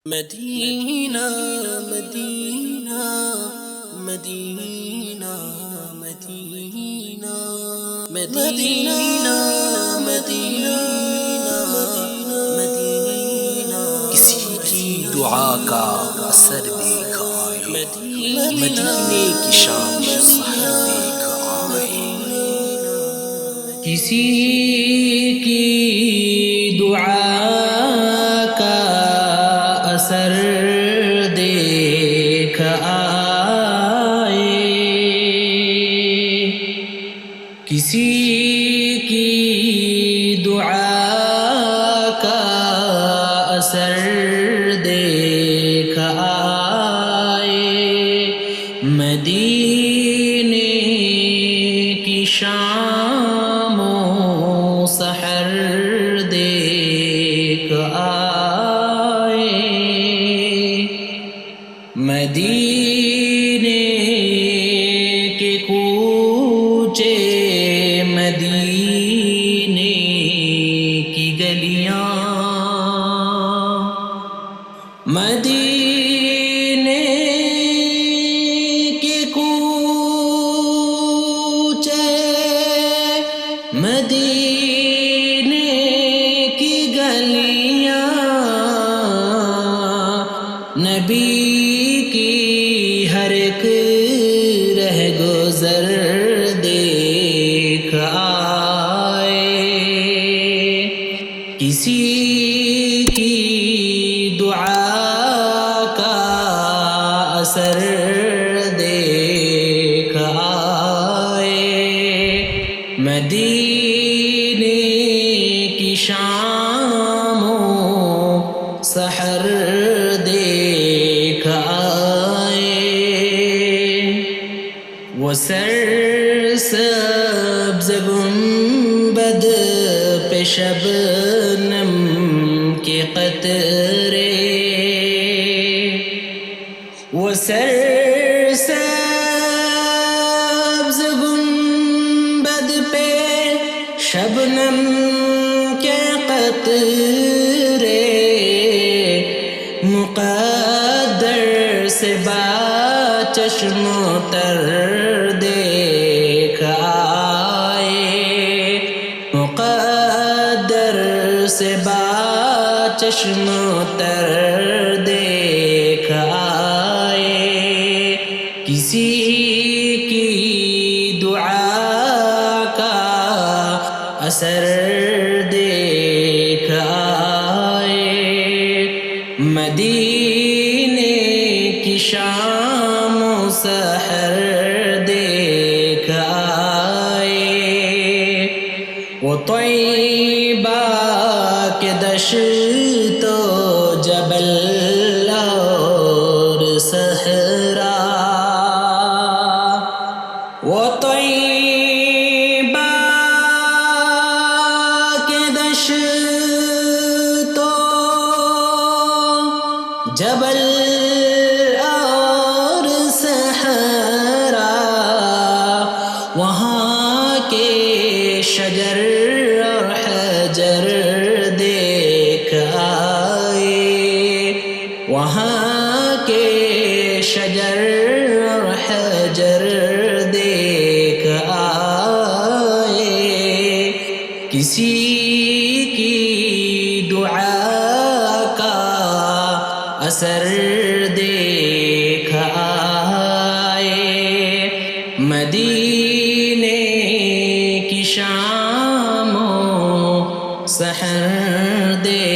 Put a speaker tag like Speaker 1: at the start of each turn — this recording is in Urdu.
Speaker 1: مدینہ مدینہ مدینہ مدینہ مدینہ مدینہ مدینہ
Speaker 2: کسی کی دعا کا اثر دیکھ آئے، مدینے کی شام سحر دیکھ آئے۔
Speaker 3: کسی کی دعا کا اثر دیکھ آئے، کسی کی دعا کا اثر دیکھ آئے، مدینے کی شام و سحر دیکھ آئے، مدینے کے کوچے مدینے کی گلیاں، مدینے کے کوچے مدینے کی گلیاں، نبی کی ہر ایک رہ گزر دیکھ آئے، کسی کی دعا کا اثر دیکھ آئے، مدینے کی شام و سحر دیکھ آئے، وہ سرسبز گنبد پہ شبنم کے قطرے، وہ سرسبز گنبد پہ شبنم کے قطرے، مقدر سے با چشم تر دیکھ آئے، مقدر سے با چشم تر دیکھ آئے، کسی کی دعا کا اثر دیکھ آئے، مدینے کی شام و سحر دیکھ آئے، وہ طیبہ کے دشت و جبل اور صحرا، وہ طیبہ کے دشت و جبل اور صحرا، وہاں کے شجر اور حجر دیکھ آئے، وہاں کے شجر اور حجر دیکھ آئے، کسی کی دعا کا اثر دیکھ آئے، مدینے کی شام و سحر دیکھ